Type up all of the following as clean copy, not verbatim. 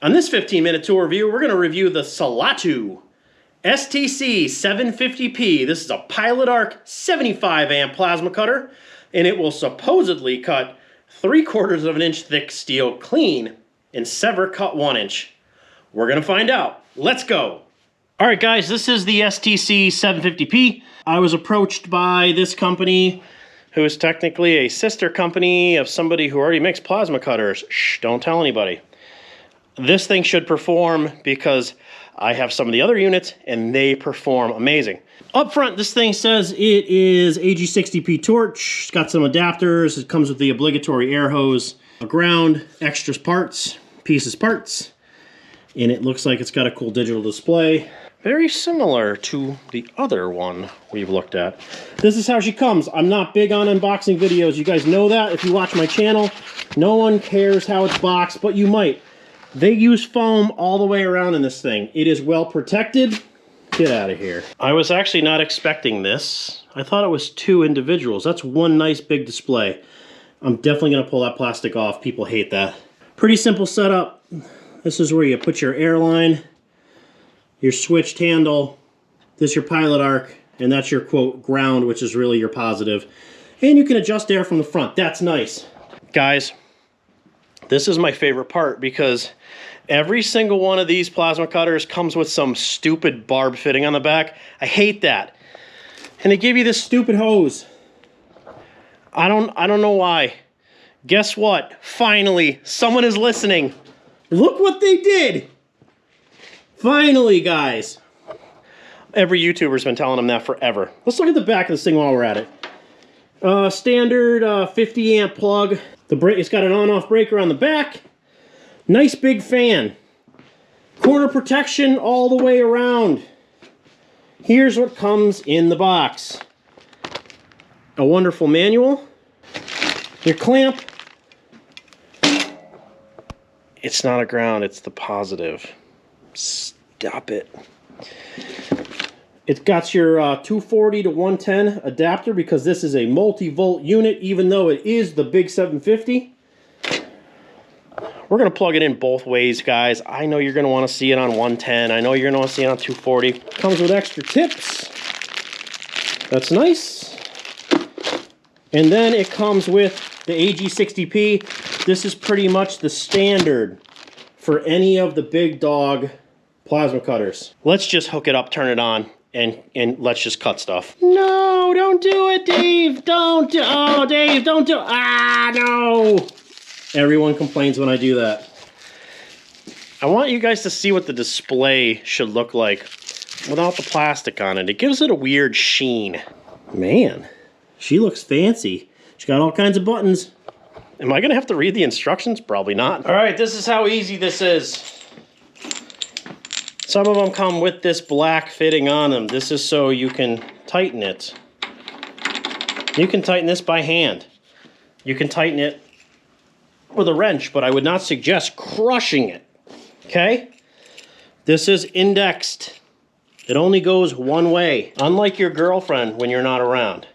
On this 15-minute tool review, we're going to review the SILATU STC750P. This is a Pilot Arc 75 amp plasma cutter, and it will supposedly cut 3/4 of an inch thick steel clean and sever cut 1 inch. We're going to find out. Let's go. All right, guys, this is the STC750P. I was approached by this company, who is technically a sister company of somebody who already makes plasma cutters. Shh, don't tell anybody. This thing should perform because I have some of the other units and they perform amazing. Up front, this thing says it is AG60P torch. It's got some adapters. It comes with the obligatory air hose, a ground, extras parts, pieces parts, and it looks like it's got a cool digital display. Very similar to the other one we've looked at. This is how she comes. I'm not big on unboxing videos. You guys know that if you watch my channel. No one cares how it's boxed, but you might. They use foam all the way around in this thing. It is well protected. Get out of here. I was actually not expecting this. I thought it was 2 individuals. That's one nice big display. I'm definitely gonna pull that plastic off. People hate that. Pretty simple setup. This is where you put your air line, your switched handle, this is your Pilot Arc, and that's your quote ground, which is really your positive. And you can adjust air from the front. That's nice. Guys, this is my favorite part because every single one of these plasma cutters comes with some stupid barb fitting on the back. I hate that. And they give you this stupid hose. I don't know why. Guess what? Finally, someone is listening. Look what they did. Finally, guys. Every YouTuber's been telling them that forever. Let's look at the back of this thing while we're at it. Standard 50 amp plug. It's got an on-off breaker on the back. Nice big fan. Corner protection all the way around. Here's what comes in the box. A wonderful manual. Your clamp. It's not a ground, it's the positive. Stop it. It's got your 240 to 110 adapter because this is a multi-volt unit, even though it is the big 750. We're going to plug it in both ways, guys. I know you're going to want to see it on 110. I know you're going to want to see it on 240. Comes with extra tips. That's nice. And then it comes with the AG60P. This is pretty much the standard for any of the big dog plasma cutters. Let's just hook it up, turn it on, and let's just cut stuff. No, don't do it, Dave. Don't do, oh, Dave, don't do, ah, no. Everyone complains when I do that. I want you guys to see what the display should look like without the plastic on it. It gives it a weird sheen. Man, she looks fancy. She got all kinds of buttons. Am I gonna have to read the instructions? Probably not. All right, this is how easy this is. Some of them come with this black fitting on them. This is so you can tighten it. You can tighten this by hand. You can tighten it with a wrench, but I would not suggest crushing it. Okay? This is indexed. It only goes one way, unlike your girlfriend when you're not around.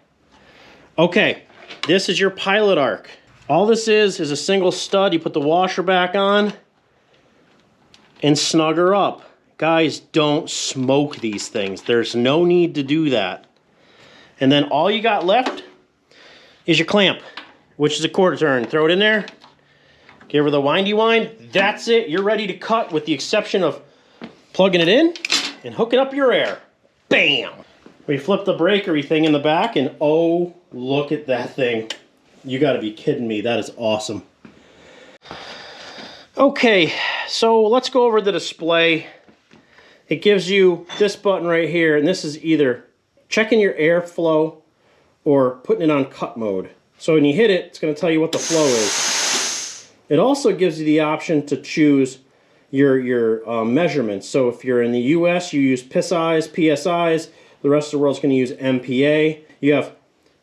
Okay, this is your Pilot Arc. All this is a single stud. You put the washer back on and snug her up. Guys, don't smoke these things. There's no need to do that. And then all you got left is your clamp, which is a 1/4 turn. Throw it in there. Give her the windy wind. That's it. You're ready to cut with the exception of plugging it in and hooking up your air. Bam! We flip the breakery thing in the back and oh, look at that thing. You gotta be kidding me. That is awesome. Okay, so let's go over the display. It gives you this button right here, and this is either checking your airflow or putting it on cut mode. So when you hit it, it's going to tell you what the flow is. It also gives you the option to choose your measurements. So if you're in the US, you use PSIs, PSIs. The rest of the world's going to use MPa. You have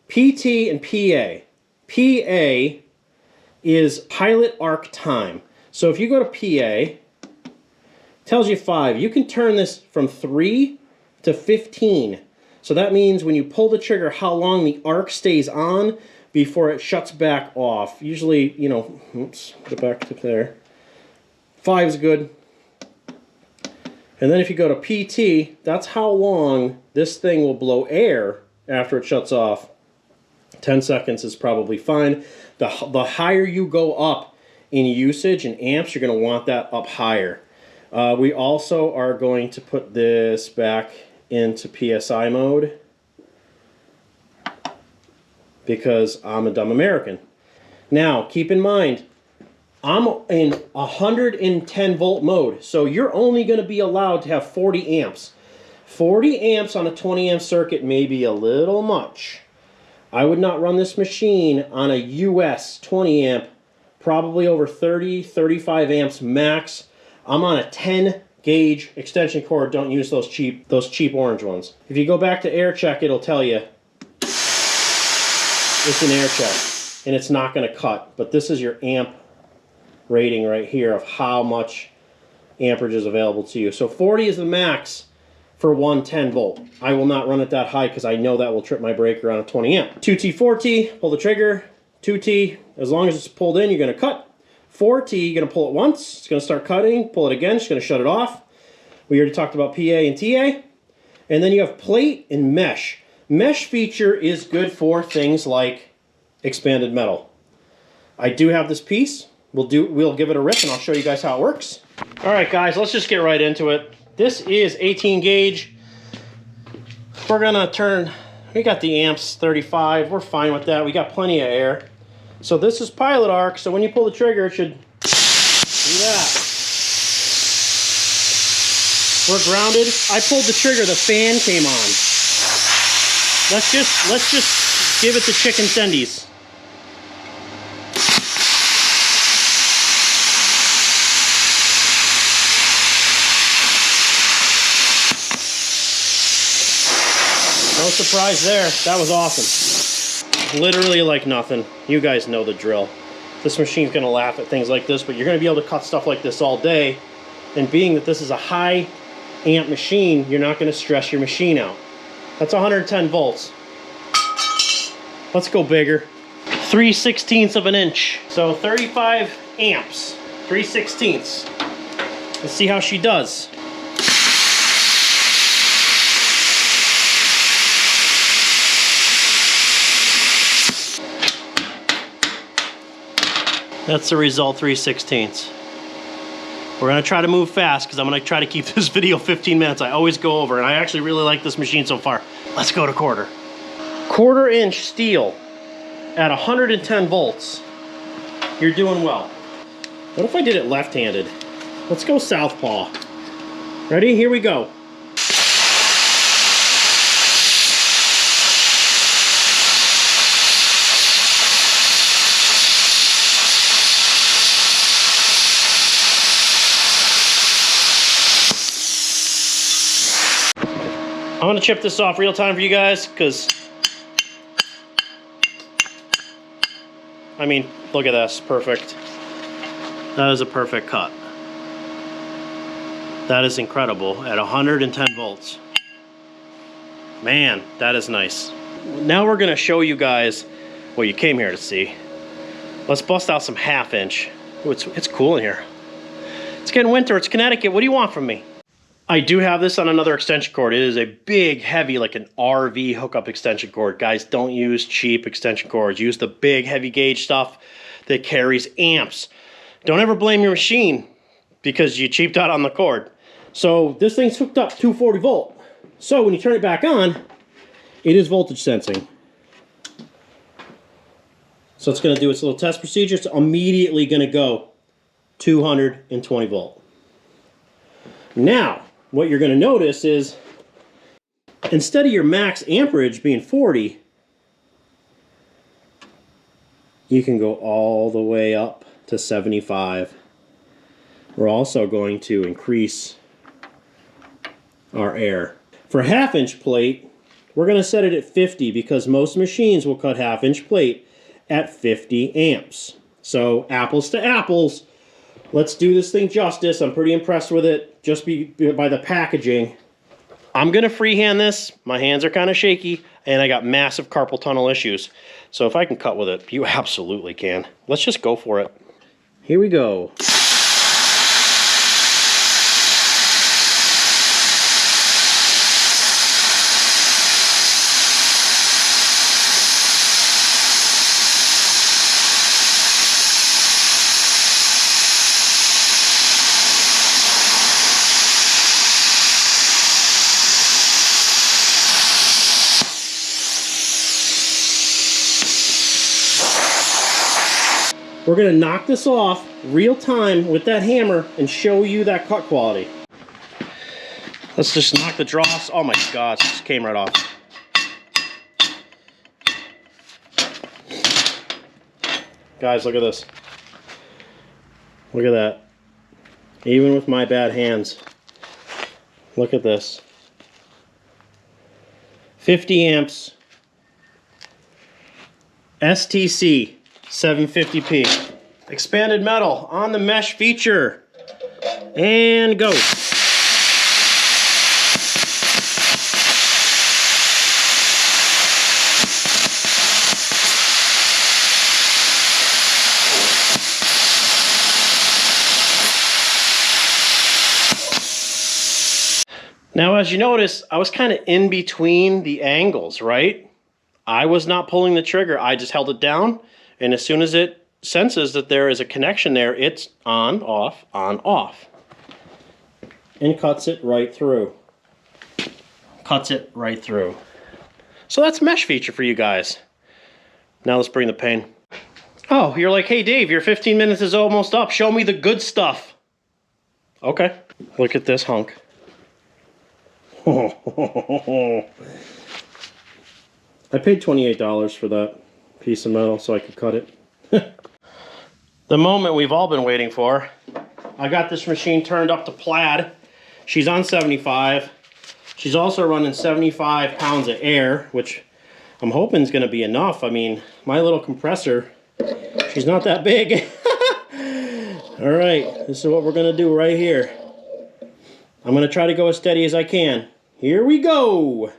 PT and PA. PA is Pilot Arc time. So if you go to PA, tells you 5. You can turn this from 3 to 15. So that means when you pull the trigger, how long the arc stays on before it shuts back off. Usually, you know, oops, go back to there. 5 is good. And then if you go to PT, that's how long this thing will blow air after it shuts off. 10 seconds is probably fine. The higher you go up in usage and amps, you're going to want that up higher. We also are going to put this back into PSI mode because I'm a dumb American. Now, keep in mind, I'm in 110 volt mode, so you're only going to be allowed to have 40 amps. 40 amps on a 20 amp circuit may be a little much. I would not run this machine on a US 20 amp, probably over 30, 35 amps max. I'm on a 10 gauge extension cord. Don't use those cheap orange ones. If you go back to air check, it'll tell you it's an air check and it's not going to cut. But this is your amp rating right here of how much amperage is available to you. So 40 is the max for 110 volt. I will not run it that high because I know that will trip my breaker on a 20 amp. 2T, 4T, pull the trigger. 2T, as long as it's pulled in, you're going to cut. 4T, you're going to pull it once, it's going to start cutting, pull it again, it's going to shut it off. We already talked about PA and TA. And then you have plate and mesh. Mesh feature is good for things like expanded metal. I do have this piece. We'll give it a rip and I'll show you guys how it works. All right, guys, let's just get right into it. This is 18 gauge. We're gonna turn, we got the amps 35. We're fine with that. We got plenty of air. So this is pilot arc. So when you pull the trigger, it should do that. We're grounded. I pulled the trigger, the fan came on. Let's just give it the chicken tendies. No surprise there. That was awesome. Literally like nothing. You guys know the drill. This machine's going to laugh at things like this, but you're going to be able to cut stuff like this all day. And being that this is a high amp machine, you're not going to stress your machine out. That's 110 volts. Let's go bigger. 3/16 of an inch. So 35 amps. 3/16. Let's see how she does. That's the result, 3/16. We're gonna try to move fast because I'm gonna try to keep this video 15 minutes. I always go over, and I actually really like this machine so far. Let's go to quarter. 1/4 inch steel at 110 volts. You're doing well. What if I did it left-handed? Let's go southpaw. Ready? Here we go. I'm gonna chip this off real time for you guys, because I mean, look at this, perfect. That is a perfect cut. That is incredible at 110 volts. Man, that is nice. Now we're gonna show you guys what you came here to see. Let's bust out some 1/2 inch. Ooh, it's cool in here. It's getting winter, it's Connecticut, what do you want from me? I do have this on another extension cord. It is a big, heavy, like an RV hookup extension cord. Guys, don't use cheap extension cords. Use the big, heavy gauge stuff that carries amps. Don't ever blame your machine because you cheaped out on the cord. So this thing's hooked up 240 volt. So when you turn it back on, it is voltage sensing. So it's going to do its little test procedure. It's immediately going to go 220 volt. Now, what you're going to notice is, instead of your max amperage being 40, you can go all the way up to 75. We're also going to increase our air. For a 1/2 inch plate, we're going to set it at 50 because most machines will cut 1/2 inch plate at 50 amps. So apples to apples. Let's do this thing justice. I'm pretty impressed with it just by the packaging. I'm going to freehand this. My hands are kind of shaky, and I got massive carpal tunnel issues. So if I can cut with it, you absolutely can. Let's just go for it. Here we go. We're gonna knock this off real time with that hammer and show you that cut quality. Let's just knock the dross. Oh my gosh, it just came right off. Guys, look at this. Look at that. Even with my bad hands. Look at this. 50 amps. STC 750P. Expanded metal on the mesh feature. And go. Now, as you notice, I was kind of in between the angles, right? I was not pulling the trigger. I just held it down, and as soon as it senses that there is a connection there, it's on, off, and cuts it right through. Cuts it right through. So that's a mesh feature for you guys. Now let's bring the pain. Oh, you're like, hey Dave, your 15 minutes is almost up. Show me the good stuff. Okay, look at this hunk. I paid $28 for that piece of metal so I could cut it. The moment we've all been waiting for. I got this machine turned up to plaid. She's on 75. She's also running 75 pounds of air, which I'm hoping is going to be enough. I mean, my little compressor, she's not that big. All right, this is what we're going to do right here. I'm going to try to go as steady as I can. Here we go.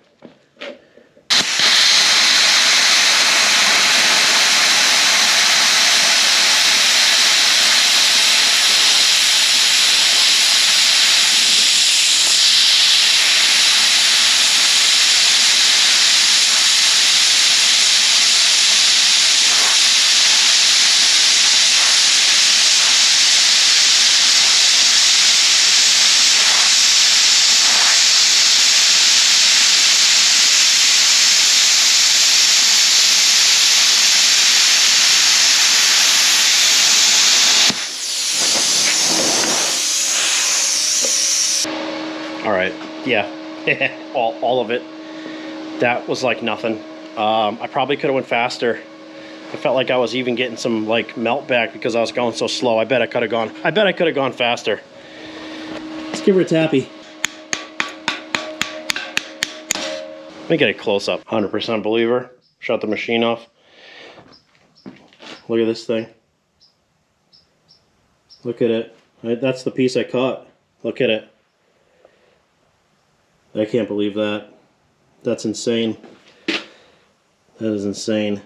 All right, yeah, all of it. That was like nothing. I probably could have went faster. I felt like I was even getting some like melt back because I was going so slow. I bet I could have gone faster. Let's give her a tappy. Let me get a close up. 100% believer. Shut the machine off. Look at this thing. Look at it. That's the piece I cut. Look at it. I can't believe that. That's insane. That is insane.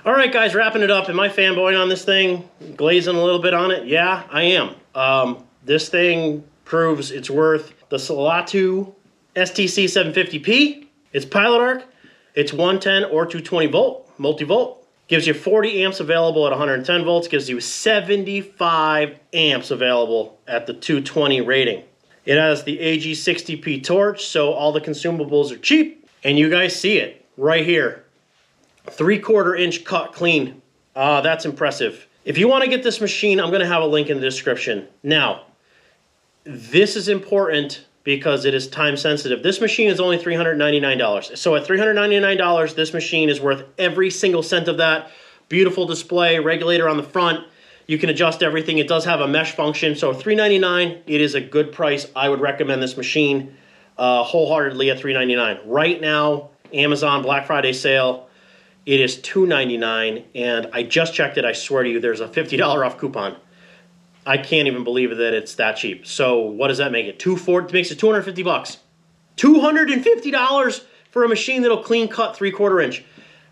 All right, guys, wrapping it up. Am I fanboying on this thing? Glazing a little bit on it? Yeah, I am. This thing proves its worth. The SILATU STC750P. It's pilot arc. It's 110 or 220 volt, multi-volt. Gives you 40 amps available at 110 volts. Gives you 75 amps available at the 220 rating. It has the AG60P torch, so all the consumables are cheap. And you guys see it right here. 3/4 inch cut clean. That's impressive. If you want to get this machine, I'm going to have a link in the description. Now, this is important because it is time sensitive. This machine is only $399. So at $399, this machine is worth every single cent of that. Beautiful display, regulator on the front. You can adjust everything. It does have a mesh function. So $399, it is a good price. I would recommend this machine wholeheartedly at $399. Right now, Amazon Black Friday sale, it is $299. And I just checked it. I swear to you, there's a $50 off coupon. I can't even believe that it's that cheap. So what does that make it? It makes it 250 bucks. $250 for a machine that'll clean cut 3/4 inch.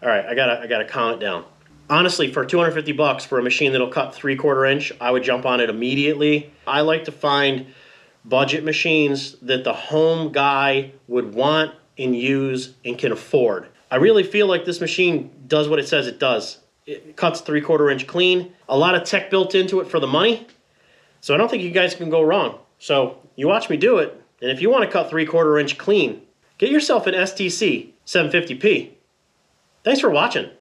All right, I gotta calm it down. Honestly, for 250 bucks for a machine that'll cut 3/4 inch, I would jump on it immediately. I like to find budget machines that the home guy would want and use and can afford. I really feel like this machine does what it says it does. It cuts 3/4 inch clean. A lot of tech built into it for the money. So I don't think you guys can go wrong. So you watch me do it, and if you want to cut 3/4 inch clean, get yourself an STC 750P. Thanks for watching.